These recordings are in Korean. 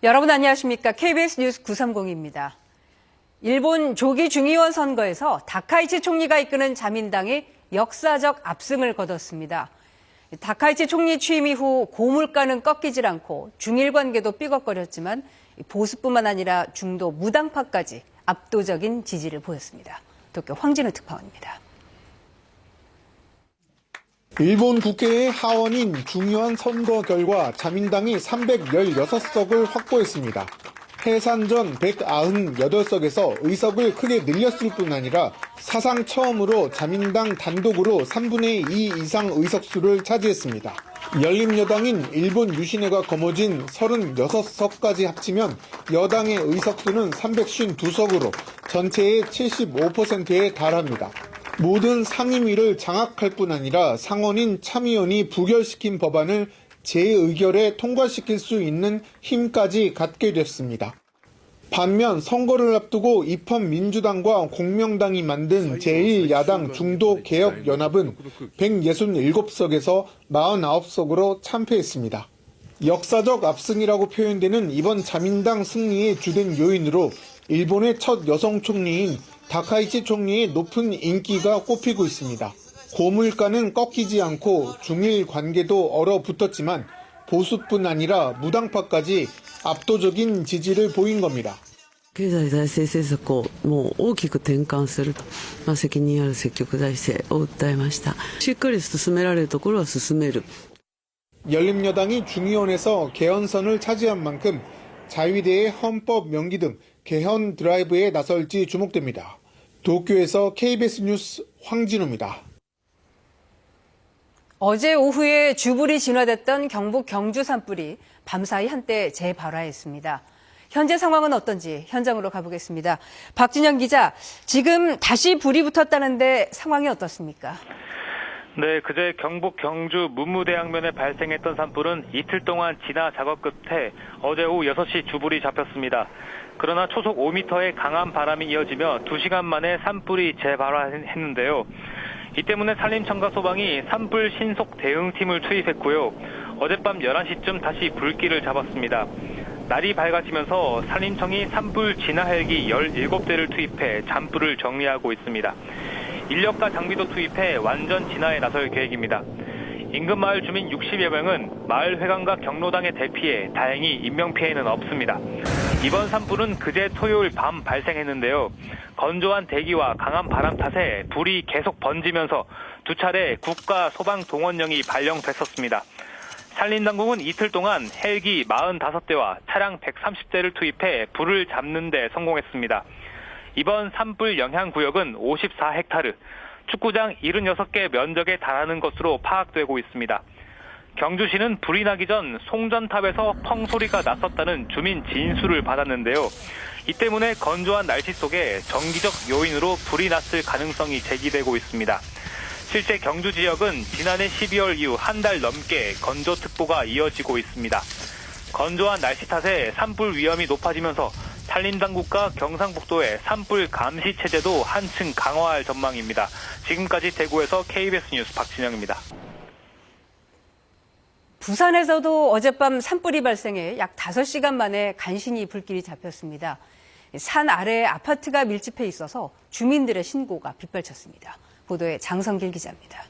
여러분 안녕하십니까? KBS 뉴스 930입니다. 일본 조기 중의원 선거에서 다카이치 총리가 이끄는 자민당이 역사적 압승을 거뒀습니다. 다카이치 총리 취임 이후 고물가는 꺾이질 않고 중일 관계도 삐걱거렸지만 보수뿐만 아니라 중도 무당파까지 압도적인 지지를 보였습니다. 도쿄 황진우 특파원입니다. 일본 국회의 하원인 중의원 선거 결과 자민당이 316석을 확보했습니다. 해산 전 198석에서 의석을 크게 늘렸을 뿐 아니라 사상 처음으로 자민당 단독으로 3분의 2 이상 의석수를 차지했습니다. 열린여당인 일본 유신회가 거머쥔 36석까지 합치면 여당의 의석수는 352석으로 전체의 75%에 달합니다. 모든 상임위를 장악할 뿐 아니라 상원인 참의원이 부결시킨 법안을 재의결에 통과시킬 수 있는 힘까지 갖게 됐습니다. 반면 선거를 앞두고 입헌민주당과 공명당이 만든 제1야당 중도개혁연합은 167석에서 49석으로 참패했습니다. 역사적 압승이라고 표현되는 이번 자민당 승리의 주된 요인으로 일본의 첫 여성 총리인 다카이치 총리의 높은 인기가 꼽히고 있습니다. 고물가는 꺾이지 않고 중일 관계도 얼어붙었지만 보수뿐 아니라 무당파까지 압도적인 지지를 보인 겁니다. 経済財政政策をもう大きく転換すると、責任ある積極財政を訴えました。しっかり進められるところは進める。 열린여당이 중의원에서 개헌선을 차지한 만큼 자위대의 헌법 명기 등 개헌 드라이브에 나설지 주목됩니다. 도쿄에서 KBS 뉴스 황진우입니다. 어제 오후에 주불이 진화됐던 경북 경주 산불이 밤사이 한때 재발화했습니다. 현재 상황은 어떤지 현장으로 가보겠습니다. 박진영 기자, 지금 다시 불이 붙었다는데 상황이 어떻습니까? 네, 그제 경북 경주 문무대양면에 발생했던 산불은 이틀 동안 진화 작업 끝에 어제 오후 6시 주불이 잡혔습니다. 그러나 초속 5m의 강한 바람이 이어지며 2시간 만에 산불이 재발화했는데요. 이 때문에 산림청과 소방이 산불 신속 대응팀을 투입했고요. 어젯밤 11시쯤 다시 불길을 잡았습니다. 날이 밝아지면서 산림청이 산불 진화 헬기 17대를 투입해 잔불을 정리하고 있습니다. 인력과 장비도 투입해 완전 진화에 나설 계획입니다. 인근 마을 주민 60여 명은 마을 회관과 경로당에 대피해 다행히 인명피해는 없습니다. 이번 산불은 그제 토요일 밤 발생했는데요. 건조한 대기와 강한 바람 탓에 불이 계속 번지면서 두 차례 국가 소방동원령이 발령됐었습니다. 산림당국은 이틀 동안 헬기 45대와 차량 130대를 투입해 불을 잡는 데 성공했습니다. 이번 산불 영향 구역은 54헥타르, 축구장 76개 면적에 달하는 것으로 파악되고 있습니다. 경주시는 불이 나기 전 송전탑에서 펑 소리가 났었다는 주민 진술을 받았는데요. 이 때문에 건조한 날씨 속에 정기적 요인으로 불이 났을 가능성이 제기되고 있습니다. 실제 경주 지역은 지난해 12월 이후 한 달 넘게 건조특보가 이어지고 있습니다. 건조한 날씨 탓에 산불 위험이 높아지면서 산림당국과 경상북도의 산불 감시 체제도 한층 강화할 전망입니다. 지금까지 대구에서 KBS 뉴스 박진영입니다. 부산에서도 어젯밤 산불이 발생해 약 5시간 만에 간신히 불길이 잡혔습니다. 산 아래에 아파트가 밀집해 있어서 주민들의 신고가 빗발쳤습니다. 보도에 장성길 기자입니다.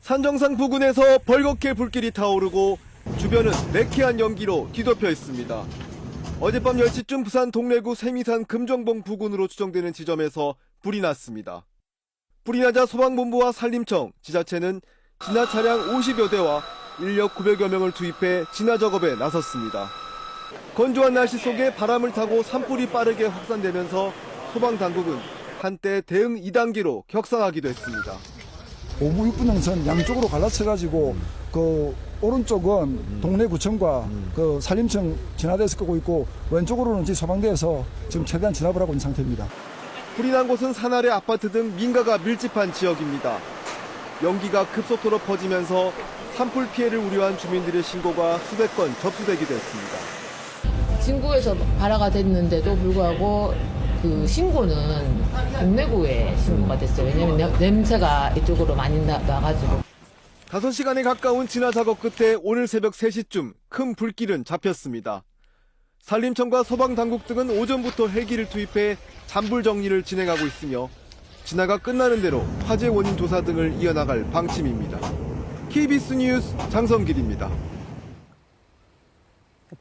산정상 부근에서 벌겋게 불길이 타오르고 주변은 매캐한 연기로 뒤덮여 있습니다. 어젯밤 10시쯤 부산 동래구 세미산 금정봉 부근으로 추정되는 지점에서 불이 났습니다. 불이 나자 소방본부와 산림청, 지자체는 진화 차량 50여 대와 인력 900여 명을 투입해 진화 작업에 나섰습니다. 건조한 날씨 속에 바람을 타고 산불이 빠르게 확산되면서 소방당국은 한때 대응 2단계로 격상하기도 했습니다. 5부 6분 능선 양쪽으로 갈라쳐가지고 그 오른쪽은 동래구청과 그 산림청 진화대에서 끄고 있고 왼쪽으로는 저희 소방대에서 지금 최대한 진압을 하고 있는 상태입니다. 불이 난 곳은 산 아래 아파트 등 민가가 밀집한 지역입니다. 연기가 급속도로 퍼지면서 산불 피해를 우려한 주민들의 신고가 수백 건 접수되기도 했습니다. 진구에서 발화가 됐는데도 불구하고 그 신고는 동래구에 신고가 됐어요. 왜냐면 냄새가 이쪽으로 많이 나가지고. 5시간에 가까운 진화 작업 끝에 오늘 새벽 3시쯤 큰 불길은 잡혔습니다. 산림청과 소방당국 등은 오전부터 헬기를 투입해 잔불 정리를 진행하고 있으며 진화가 끝나는 대로 화재 원인 조사 등을 이어나갈 방침입니다. KBS 뉴스 장성길입니다.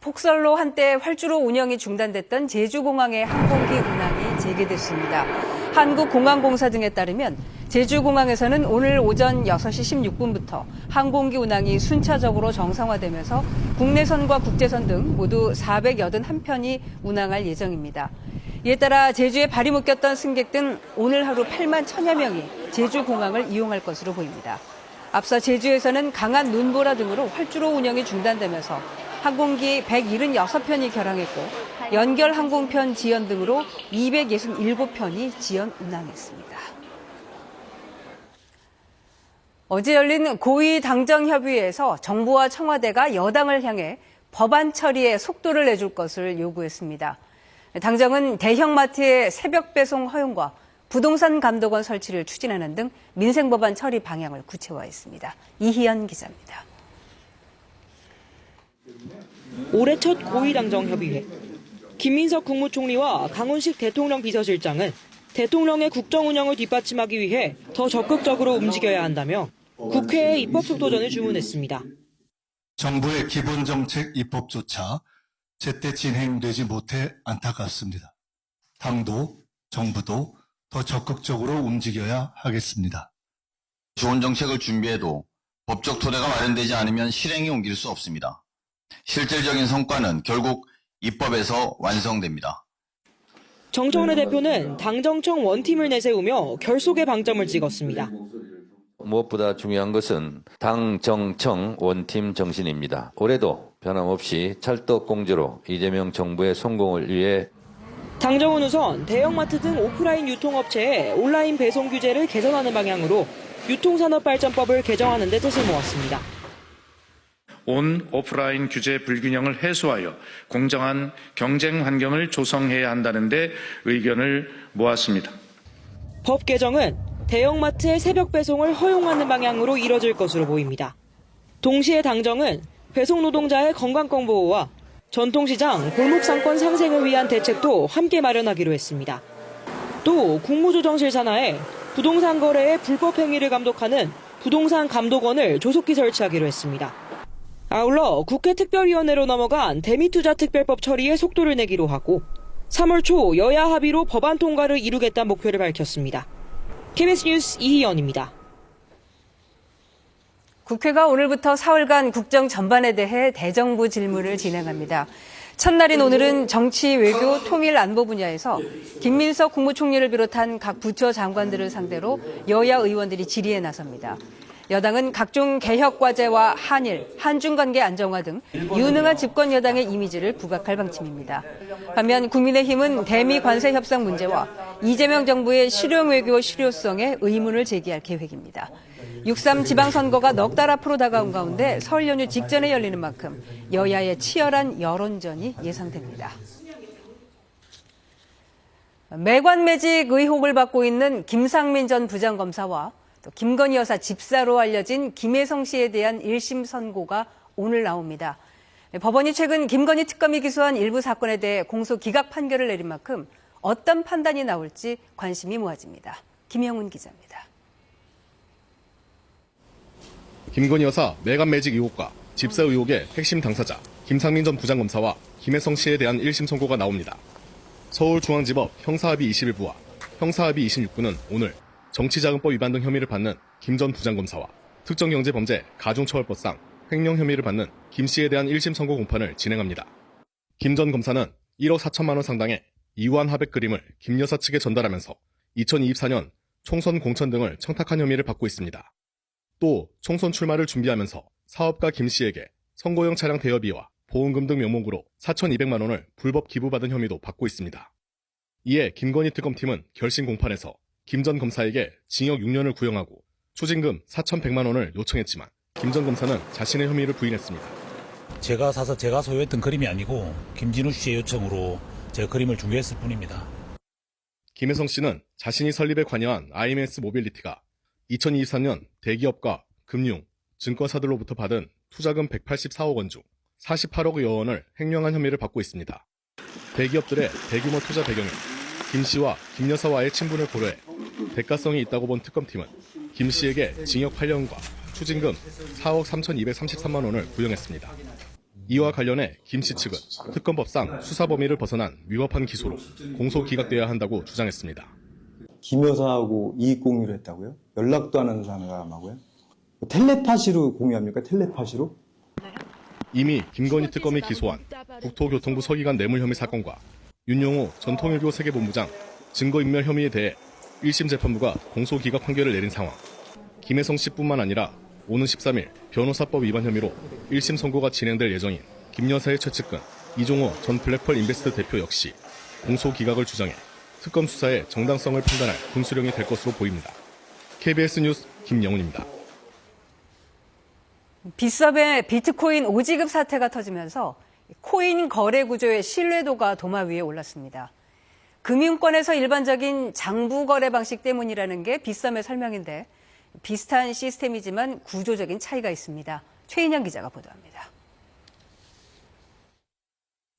폭설로 한때 활주로 운영이 중단됐던 제주공항의 항공기 운항이 재개됐습니다. 한국공항공사 등에 따르면 제주공항에서는 오늘 오전 6시 16분부터 항공기 운항이 순차적으로 정상화되면서 국내선과 국제선 등 모두 481편이 운항할 예정입니다. 이에 따라 제주에 발이 묶였던 승객 등 오늘 하루 8만 1천여 명이 제주공항을 이용할 것으로 보입니다. 앞서 제주에서는 강한 눈보라 등으로 활주로 운영이 중단되면서 항공기 176편이 결항했고 연결 항공편 지연 등으로 267편이 지연 운항했습니다. 어제 열린 고위당정협의회에서 정부와 청와대가 여당을 향해 법안 처리에 속도를 내줄 것을 요구했습니다. 당정은 대형마트의 새벽 배송 허용과 부동산 감독원 설치를 추진하는 등 민생법안 처리 방향을 구체화했습니다. 이희연 기자입니다. 올해 첫 고위당정협의회. 김민석 국무총리와 강훈식 대통령 비서실장은 대통령의 국정 운영을 뒷받침하기 위해 더 적극적으로 움직여야 한다며 국회에 입법 속도전을 주문했습니다. 정부의 기본정책 입법조차 제때 진행되지 못해 안타깝습니다. 당도, 정부도 더 적극적으로 움직여야 하겠습니다. 좋은 정책을 준비해도 법적 토대가 마련되지 않으면 실행에 옮길 수 없습니다. 실질적인 성과는 결국 입법에서 완성됩니다. 정청래 대표는 당정청 원팀을 내세우며 결속의 방점을 찍었습니다. 무엇보다 중요한 것은 당정청 원팀 정신입니다. 올해도 변함없이 찰떡공조로 이재명 정부의 성공을 위해 당정은 우선 대형마트 등 오프라인 유통업체의 온라인 배송 규제를 개선하는 방향으로 유통산업발전법을 개정하는 데 뜻을 모았습니다. 온 오프라인 규제 불균형을 해소하여 공정한 경쟁 환경을 조성해야 한다는 데 의견을 모았습니다. 법 개정은 대형마트의 새벽 배송을 허용하는 방향으로 이뤄질 것으로 보입니다. 동시에 당정은 배송 노동자의 건강권 보호와 전통시장, 골목상권 상생을 위한 대책도 함께 마련하기로 했습니다. 또 국무조정실 산하에 부동산 거래의 불법 행위를 감독하는 부동산 감독원을 조속히 설치하기로 했습니다. 아울러 국회 특별위원회로 넘어간 대미투자특별법 처리에 속도를 내기로 하고 3월 초 여야 합의로 법안 통과를 이루겠다는 목표를 밝혔습니다. KBS 뉴스 이희연입니다. 국회가 오늘부터 사흘간 국정 전반에 대해 대정부 질문을 진행합니다. 첫날인 오늘은 정치, 외교, 통일, 안보 분야에서 김민석 국무총리를 비롯한 각 부처 장관들을 상대로 여야 의원들이 질의에 나섭니다. 여당은 각종 개혁 과제와 한일, 한중 관계 안정화 등 유능한 집권 여당의 이미지를 부각할 방침입니다. 반면 국민의힘은 대미 관세 협상 문제와 이재명 정부의 실용 외교 실효성에 의문을 제기할 계획입니다. 6.3 지방선거가 넉 달 앞으로 다가온 가운데 설 연휴 직전에 열리는 만큼 여야의 치열한 여론전이 예상됩니다. 매관매직 의혹을 받고 있는 김상민 전 부장검사와 또 김건희 여사 집사로 알려진 김혜성 씨에 대한 1심 선고가 오늘 나옵니다. 법원이 최근 김건희 특검이 기소한 일부 사건에 대해 공소 기각 판결을 내린 만큼 어떤 판단이 나올지 관심이 모아집니다. 김영훈 기자입니다. 김건희 여사 매간매직 의혹과 집사 의혹의 핵심 당사자 김상민 전 부장검사와 김혜성 씨에 대한 1심 선고가 나옵니다. 서울중앙지법 형사합의 21부와 형사합의 26부는 오늘 정치자금법 위반 등 혐의를 받는 김 전 부장검사와 특정경제범죄 가중처벌법상 횡령 혐의를 받는 김 씨에 대한 1심 선고 공판을 진행합니다. 김 전 검사는 1억 4천만 원 상당의 이완 하백 그림을 김 여사 측에 전달하면서 2024년 총선 공천 등을 청탁한 혐의를 받고 있습니다. 또 총선 출마를 준비하면서 사업가 김 씨에게 선거용 차량 대여비와 보험금 등 명목으로 4,200만 원을 불법 기부받은 혐의도 받고 있습니다. 이에 김건희 특검팀은 결심 공판에서 김 전 검사에게 징역 6년을 구형하고 추징금 4,100만 원을 요청했지만 김 전 검사는 자신의 혐의를 부인했습니다. 제가 사서 제가 소유했던 그림이 아니고 김진우 씨의 요청으로 제가 그림을 중개했을 뿐입니다. 김혜성 씨는 자신이 설립에 관여한 IMS 모빌리티가 2023년 대기업과 금융, 증권사들로부터 받은 투자금 184억 원 중 48억여 원을 횡령한 혐의를 받고 있습니다. 대기업들의 대규모 투자 배경에 김 씨와 김 여사와의 친분을 고려해 대가성이 있다고 본 특검팀은 김 씨에게 징역 8년과 추징금 4억 3,233만 원을 구형했습니다. 이와 관련해 김 씨 측은 특검법상 수사 범위를 벗어난 위법한 기소로 공소 기각돼야 한다고 주장했습니다. 김 여사하고 이익 공유를 했다고요? 연락도 안 하는 사람하고요? 텔레파시로 공유합니까? 텔레파시로? 이미 김건희 특검이 기소한 국토교통부 서기관 뇌물 혐의 사건과 윤용호 전 통일교 세계본부장 증거인멸 혐의에 대해 1심 재판부가 공소 기각 판결을 내린 상황. 김혜성 씨뿐만 아니라 오는 13일 변호사법 위반 혐의로 1심 선고가 진행될 예정인 김 여사의 최측근 이종호 전 블랙펄 인베스트 대표 역시 공소 기각을 주장해 특검 수사의 정당성을 판단할 분수령이 될 것으로 보입니다. KBS 뉴스 김영훈입니다. 빗썸의 비트코인 오지급 사태가 터지면서 코인 거래 구조의 신뢰도가 도마 위에 올랐습니다. 금융권에서 일반적인 장부 거래 방식 때문이라는 게 빗썸의 설명인데 비슷한 시스템이지만 구조적인 차이가 있습니다. 최인영 기자가 보도합니다.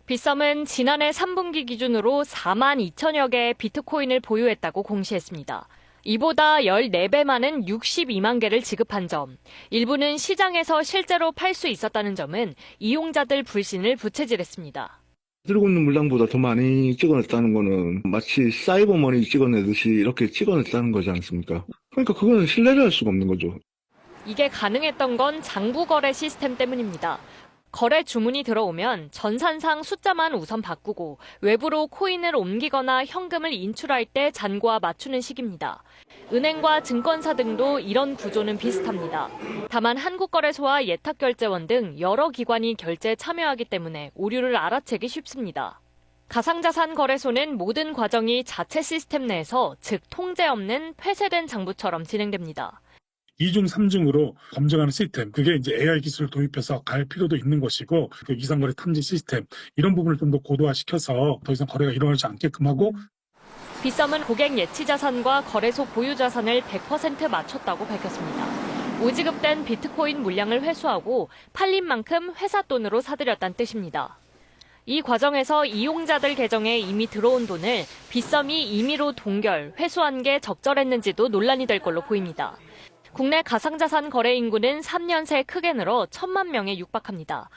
빗썸은 지난해 3분기 기준으로 4만 2천여 개의 비트코인을 보유했다고 공시했습니다. 이보다 14배 많은 62만 개를 지급한 점, 일부는 시장에서 실제로 팔 수 있었다는 점은 이용자들 불신을 부채질했습니다. 들고 있는 물량보다 더 많이 찍어냈다는 거는 마치 사이버머니 찍어내듯이 이렇게 찍어냈다는 거지 않습니까? 그러니까 그거는 신뢰를 할 수가 없는 거죠. 이게 가능했던 건 장부 거래 시스템 때문입니다. 거래 주문이 들어오면 전산상 숫자만 우선 바꾸고 외부로 코인을 옮기거나 현금을 인출할 때 잔고와 맞추는 식입니다. 은행과 증권사 등도 이런 구조는 비슷합니다. 다만 한국거래소와 예탁결제원 등 여러 기관이 결제에 참여하기 때문에 오류를 알아채기 쉽습니다. 가상자산 거래소는 모든 과정이 자체 시스템 내에서 즉 통제 없는 폐쇄된 장부처럼 진행됩니다. 2중, 3중으로 검증하는 시스템, 그게 이제 AI 기술을 도입해서 갈 필요도 있는 것이고, 그 이상거래 탐지 시스템, 이런 부분을 좀 더 고도화시켜서 더 이상 거래가 일어나지 않게끔 하고. 빗썸은 고객 예치 자산과 거래소 보유 자산을 100% 맞췄다고 밝혔습니다. 오지급된 비트코인 물량을 회수하고 팔린 만큼 회사 돈으로 사들였다는 뜻입니다. 이 과정에서 이용자들 계정에 이미 들어온 돈을 빗썸이 임의로 동결, 회수한 게 적절했는지도 논란이 될 걸로 보입니다. 국내 가상자산 거래 인구는 3년 새 크게 늘어 1,000만 명에 육박합니다.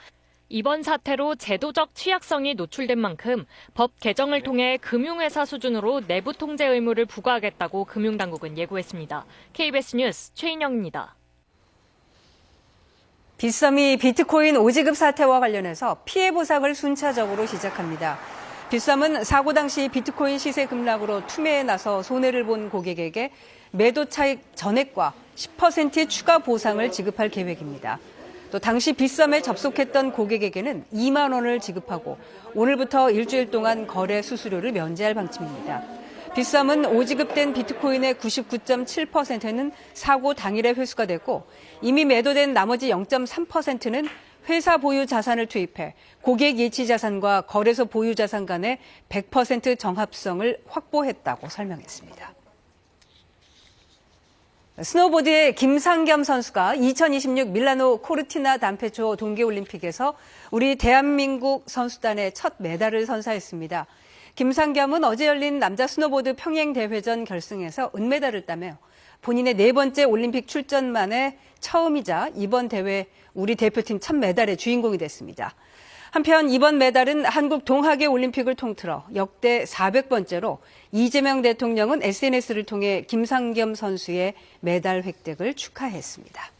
이번 사태로 제도적 취약성이 노출된 만큼 법 개정을 통해 금융회사 수준으로 내부 통제 의무를 부과하겠다고 금융당국은 예고했습니다. KBS 뉴스 최인영입니다. 빗썸이 비트코인 오지급 사태와 관련해서 피해 보상을 순차적으로 시작합니다. 빗썸은 사고 당시 비트코인 시세 급락으로 투매에 나서 손해를 본 고객에게 매도 차익 전액과 10% 추가 보상을 지급할 계획입니다. 또 당시 빗썸에 접속했던 고객에게는 2만 원을 지급하고 오늘부터 일주일 동안 거래 수수료를 면제할 방침입니다. 빗썸은 오지급된 비트코인의 99.7%는 사고 당일에 회수가 됐고 이미 매도된 나머지 0.3%는 회사 보유 자산을 투입해 고객 예치 자산과 거래소 보유 자산 간의 100% 정합성을 확보했다고 설명했습니다. 스노보드의 김상겸 선수가 2026 밀라노 코르티나 단페초 동계올림픽에서 우리 대한민국 선수단의 첫 메달을 선사했습니다. 김상겸은 어제 열린 남자 스노보드 평행 대회전 결승에서 은메달을 따며 본인의 4번째 올림픽 출전 만에 처음이자 이번 대회 우리 대표팀 첫 메달의 주인공이 됐습니다. 한편 이번 메달은 한국 동학의 올림픽을 통틀어 역대 400번째로 이재명 대통령은 SNS를 통해 김상겸 선수의 메달 획득을 축하했습니다.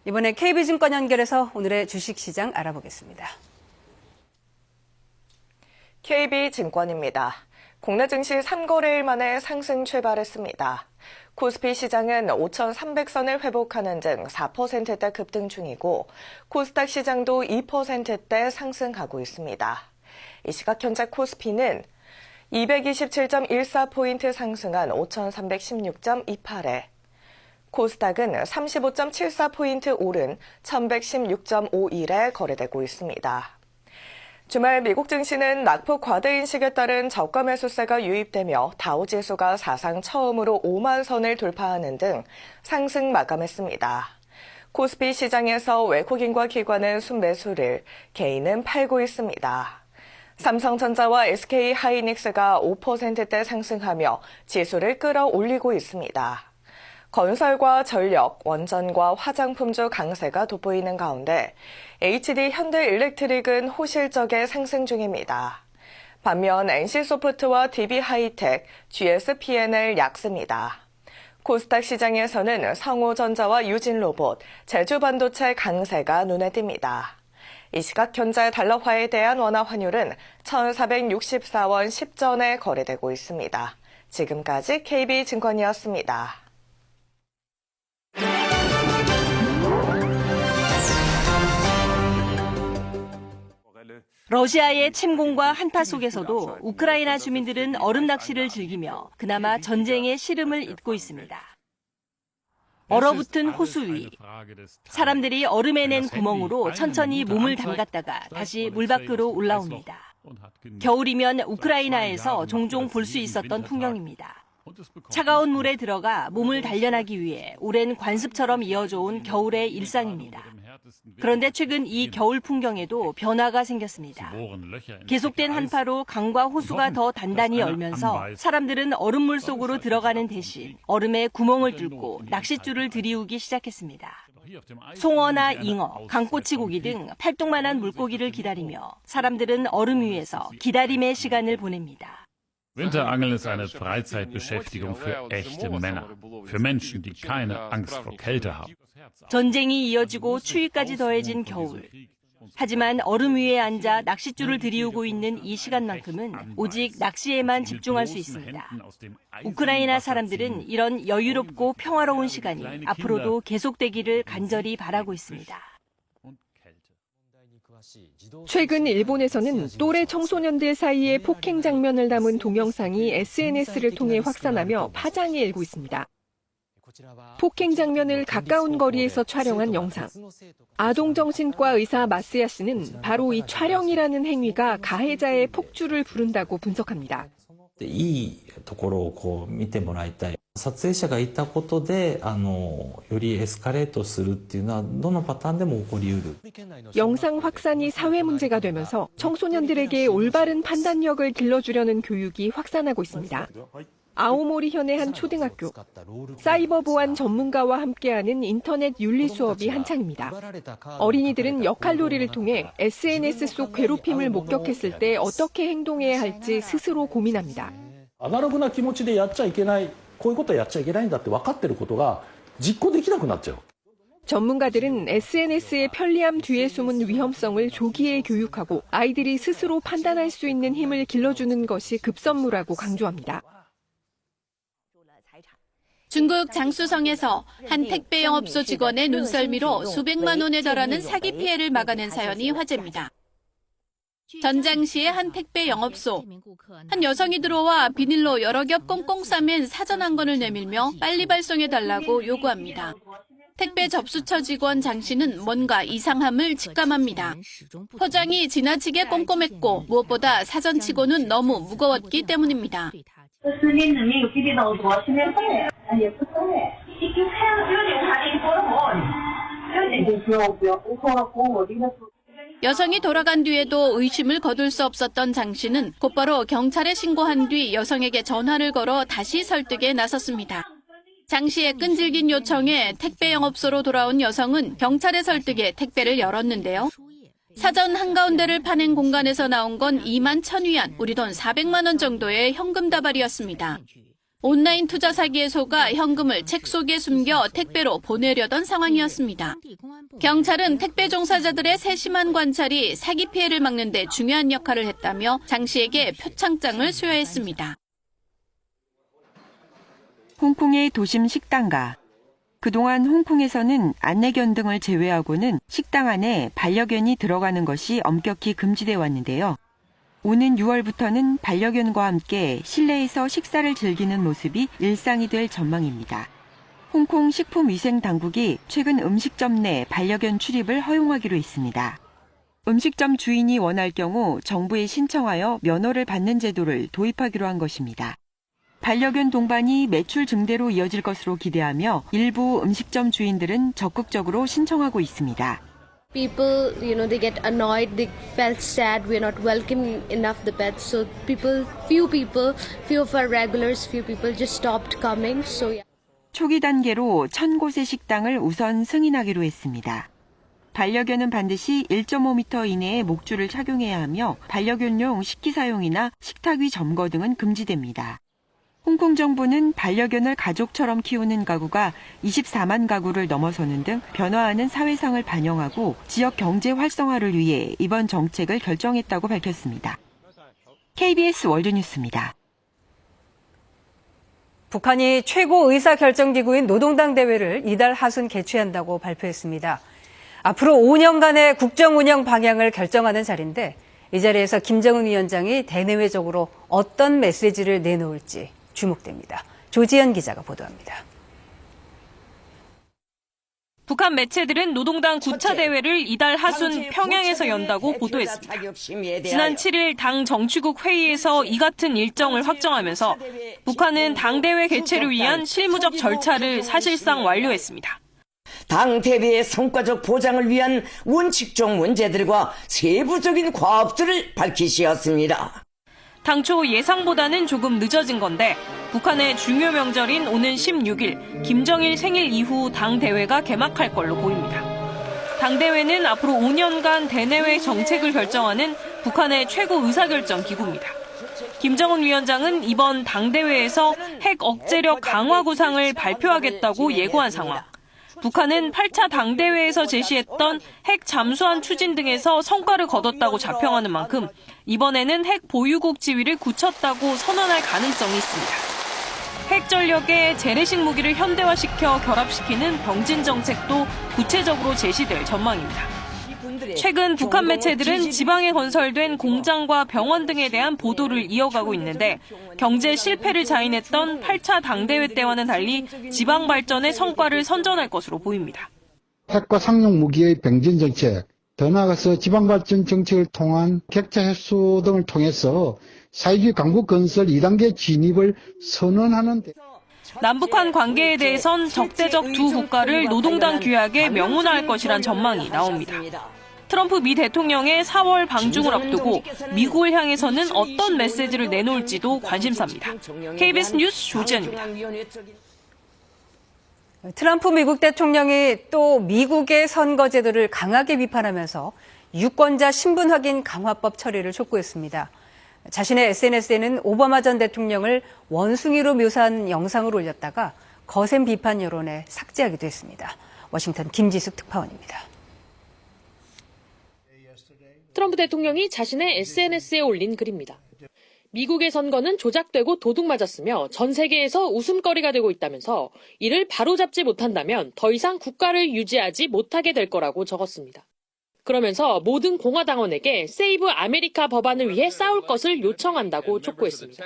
이번에 KB증권 연결해서 오늘의 주식시장 알아보겠습니다. KB증권입니다. 국내 증시 3거래일 만에 상승 출발했습니다. 코스피 시장은 5,300선을 회복하는 등 4%대 급등 중이고 코스닥 시장도 2%대 상승하고 있습니다. 이 시각 현재 코스피는 227.14포인트 상승한 5,316.28에 코스닥은 35.74포인트 오른 1,116.51에 거래되고 있습니다. 주말 미국 증시는 낙폭 과대인식에 따른 저가 매수세가 유입되며 다우지수가 사상 처음으로 5만 선을 돌파하는 등 상승 마감했습니다. 코스피 시장에서 외국인과 기관은 순매수를, 개인은 팔고 있습니다. 삼성전자와 SK하이닉스가 5%대 상승하며 지수를 끌어올리고 있습니다. 건설과 전력, 원전과 화장품주 강세가 돋보이는 가운데 HD 현대일렉트릭은 호실적에 상승 중입니다. 반면 NC소프트와 DB하이텍, GSPNL 약세입니다. 코스닥 시장에서는 성우전자와 유진로봇, 제주반도체 강세가 눈에 띕니다. 이 시각 현재 달러화에 대한 원화 환율은 1,464원 10전에 거래되고 있습니다. 지금까지 KB증권이었습니다. 러시아의 침공과 한파 속에서도 우크라이나 주민들은 얼음 낚시를 즐기며 그나마 전쟁의 시름을 잊고 있습니다. 얼어붙은 호수 위, 사람들이 얼음에 낸 구멍으로 천천히 몸을 담갔다가 다시 물 밖으로 올라옵니다. 겨울이면 우크라이나에서 종종 볼 수 있었던 풍경입니다. 차가운 물에 들어가 몸을 단련하기 위해 오랜 관습처럼 이어져 온 겨울의 일상입니다. 그런데 최근 이 겨울 풍경에도 변화가 생겼습니다. 계속된 한파로 강과 호수가 더 단단히 얼면서 사람들은 얼음물 속으로 들어가는 대신 얼음에 구멍을 뚫고 낚싯줄을 들이우기 시작했습니다. 송어나 잉어, 강꼬치 고기 등 팔뚝만한 물고기를 기다리며 사람들은 얼음 위에서 기다림의 시간을 보냅니다. Winterangeln ist eine Freizeitbeschäftigung für echte Männer, für Menschen, die keine Angst vor Kälte haben. 전쟁이 이어지고 추위까지 더해진 겨울. 하지만 얼음 위에 앉아 낚싯줄을 들이우고 있는 이 시간만큼은 오직 낚시에만 집중할 수 있습니다. 우크라이나 사람들은 이런 여유롭고 평화로운 시간이 앞으로도 계속되기를 간절히 바라고 있습니다. 최근 일본에서는 또래 청소년들 사이의 폭행 장면을 담은 동영상이 SNS를 통해 확산하며 파장이 일고 있습니다. 폭행 장면을 가까운 거리에서 촬영한 영상. 아동정신과 의사 마스야 씨는 바로 이 촬영이라는 행위가 가해자의 폭주를 부른다고 분석합니다. いいところを見てもらいたい。撮影者がいたことで、よりエスカレートするっていうのはどのパターンでも起こりうる。 영상 확산이 사회 문제가 되면서 청소년들에게 올바른 판단력을 길러주려는 교육이 확산하고 있습니다. 아오모리현의 한 초등학교, 사이버 보안 전문가와 함께하는 인터넷 윤리 수업이 한창입니다. 어린이들은 역할놀이를 통해 SNS 속 괴롭힘을 목격했을 때 어떻게 행동해야 할지 스스로 고민합니다. アナログな気持ちでやっちゃいけない、こういうことはやっちゃいけないんだって分かってることが実行できなくなっちゃう。 전문가들은 SNS의 편리함 뒤에 숨은 위험성을 조기에 교육하고 아이들이 스스로 판단할 수 있는 힘을 길러주는 것이 급선무라고 강조합니다. 중국 장쑤성에서 한 택배 영업소 직원의 눈썰미로 수백만 원에 달하는 사기 피해를 막아낸 사연이 화제입니다. 전장시의 한 택배 영업소. 한 여성이 들어와 비닐로 여러 겹 꽁꽁 싸맨 사전 한 권을 내밀며 빨리 발송해달라고 요구합니다. 택배 접수처 직원 장 씨는 뭔가 이상함을 직감합니다. 포장이 지나치게 꼼꼼했고 무엇보다 사전치고는 너무 무거웠기 때문입니다. 여성이 돌아간 뒤에도 의심을 거둘 수 없었던 장 씨는 곧바로 경찰에 신고한 뒤 여성에게 전화를 걸어 다시 설득에 나섰습니다. 장 씨의 끈질긴 요청에 택배 영업소로 돌아온 여성은 경찰의 설득에 택배를 열었는데요. 사전 한가운데를 파낸 공간에서 나온 건 2만 1,000위안, 우리 돈 400만 원 정도의 현금 다발이었습니다. 온라인 투자 사기에 속아 현금을 책 속에 숨겨 택배로 보내려던 상황이었습니다. 경찰은 택배 종사자들의 세심한 관찰이 사기 피해를 막는 데 중요한 역할을 했다며 장 씨에게 표창장을 수여했습니다. 홍콩의 도심 식당가. 그동안 홍콩에서는 안내견 등을 제외하고는 식당 안에 반려견이 들어가는 것이 엄격히 금지돼 왔는데요. 오는 6월부터는 반려견과 함께 실내에서 식사를 즐기는 모습이 일상이 될 전망입니다. 홍콩 식품위생당국이 최근 음식점 내 반려견 출입을 허용하기로 했습니다. 음식점 주인이 원할 경우 정부에 신청하여 면허를 받는 제도를 도입하기로 한 것입니다. 반려견 동반이 매출 증대로 이어질 것으로 기대하며 일부 음식점 주인들은 적극적으로 신청하고 있습니다. People, they get annoyed, they felt sad, we're not welcoming enough the pets, so few of our regulars, few people just stopped coming, so yeah. 초기 단계로 1,000곳의 식당을 우선 승인하기로 했습니다. 반려견은 반드시 1.5m 이내의 목줄을 착용해야 하며 반려견용 식기 사용이나 식탁 위 점거 등은 금지됩니다. 홍콩 정부는 반려견을 가족처럼 키우는 가구가 24만 가구를 넘어서는 등 변화하는 사회상을 반영하고 지역 경제 활성화를 위해 이번 정책을 결정했다고 밝혔습니다. KBS 월드뉴스입니다. 북한이 최고 의사결정기구인 노동당 대회를 이달 하순 개최한다고 발표했습니다. 앞으로 5년간의 국정 운영 방향을 결정하는 자리인데 이 자리에서 김정은 위원장이 대내외적으로 어떤 메시지를 내놓을지 주목됩니다. 조지연 기자가 보도합니다. 북한 매체들은 노동당 9차 대회를 이달 하순 평양에서 연다고 보도했습니다. 지난 7일 당 정치국 회의에서 이 같은 일정을 확정하면서 북한은 당대회 개최를 위한 실무적 절차를 사실상 완료했습니다. 당 대회의 성과적 보장을 위한 원칙적 문제들과 세부적인 과업들을 밝히시었습니다. 당초 예상보다는 조금 늦어진 건데 북한의 중요 명절인 오는 16일 김정일 생일 이후 당대회가 개막할 걸로 보입니다. 당대회는 앞으로 5년간 대내외 정책을 결정하는 북한의 최고 의사결정 기구입니다. 김정은 위원장은 이번 당대회에서 핵 억제력 강화 구상을 발표하겠다고 예고한 상황. 북한은 8차 당대회에서 제시했던 핵 잠수함 추진 등에서 성과를 거뒀다고 자평하는 만큼 이번에는 핵 보유국 지위를 굳혔다고 선언할 가능성이 있습니다. 핵 전력에 재래식 무기를 현대화시켜 결합시키는 병진 정책도 구체적으로 제시될 전망입니다. 최근 북한 매체들은 지방에 건설된 공장과 병원 등에 대한 보도를 이어가고 있는데 경제 실패를 자인했던 8차 당대회 때와는 달리 지방 발전의 성과를 선전할 것으로 보입니다. 핵과 상용 무기의 병진 정책, 더 나아가서 지방 발전 정책을 통한 격차 해소 등을 통해서 사회주의 강국 건설 2단계 진입을 선언하는 남북한 관계에 대해선 적대적 두 국가를 노동당 규약에 명문화할 것이란 전망이 나옵니다. 트럼프 미 대통령의 4월 방중을 앞두고 미국을 향해서는 어떤 메시지를 내놓을지도 관심사입니다. KBS 뉴스 조지연입니다. 트럼프 미국 대통령이 또 미국의 선거제도를 강하게 비판하면서 유권자 신분 확인 강화법 처리를 촉구했습니다. 자신의 SNS에는 오바마 전 대통령을 원숭이로 묘사한 영상을 올렸다가 거센 비판 여론에 삭제하기도 했습니다. 워싱턴 김지숙 특파원입니다. 트럼프 대통령이 자신의 SNS에 올린 글입니다. 미국의 선거는 조작되고 도둑맞았으며 전 세계에서 웃음거리가 되고 있다면서 이를 바로잡지 못한다면 더 이상 국가를 유지하지 못하게 될 거라고 적었습니다. 그러면서 모든 공화당원에게 세이브 아메리카 법안을 위해 싸울 것을 요청한다고 촉구했습니다.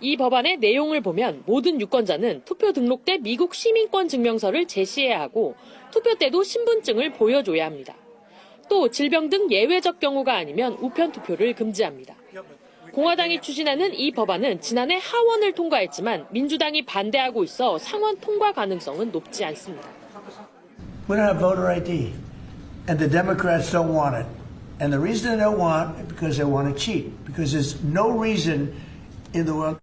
이 법안의 내용을 보면 모든 유권자는 투표 등록 때 미국 시민권 증명서를 제시해야 하고 투표 때도 신분증을 보여줘야 합니다. 또 질병 등 예외적 경우가 아니면 우편 투표를 금지합니다. 공화당이 추진하는 이 법안은 지난해 하원을 통과했지만 민주당이 반대하고 있어 상원 통과 가능성은 높지 않습니다. We don't have voter ID, and the Democrats don't want it. And the reason they don't want it is because they want to cheat. Because there's no reason in the world.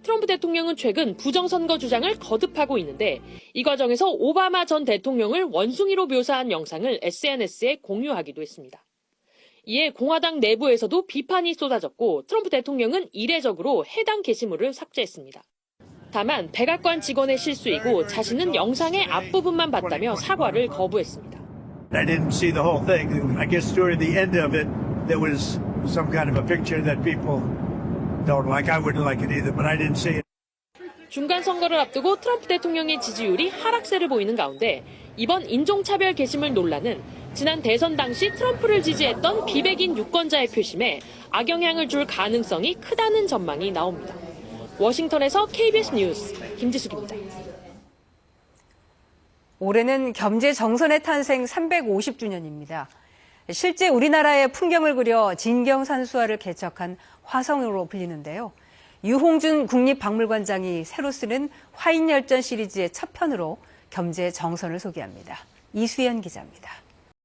트럼프 대통령은 최근 부정선거 주장을 거듭하고 있는데 이 과정에서 오바마 전 대통령을 원숭이로 묘사한 영상을 SNS에 공유하기도 했습니다. 이에 공화당 내부에서도 비판이 쏟아졌고 트럼프 대통령은 이례적으로 해당 게시물을 삭제했습니다. 다만 백악관 직원의 실수이고 자신은 영상의 앞부분만 봤다며 사과를 거부했습니다. I didn't see the whole thing. I guess during the end of it, there was some kind of a picture that people don't like. I wouldn't like it either, but I didn't see it. 중간 선거를 앞두고 트럼프 대통령의 지지율이 하락세를 보이는 가운데 이번 인종차별 게시물 논란은 지난 대선 당시 트럼프를 지지했던 비백인 유권자의 표심에 악영향을 줄 가능성이 크다는 전망이 나옵니다. 워싱턴에서 KBS 뉴스 김지숙입니다. 올해는 겸재 정선의 탄생 350주년입니다. 실제 우리나라의 풍경을 그려 진경산수화를 개척한 화성으로 불리는데요. 유홍준 국립박물관장이 새로 쓰는 화인열전 시리즈의 첫 편으로 겸재 정선을 소개합니다. 이수연 기자입니다.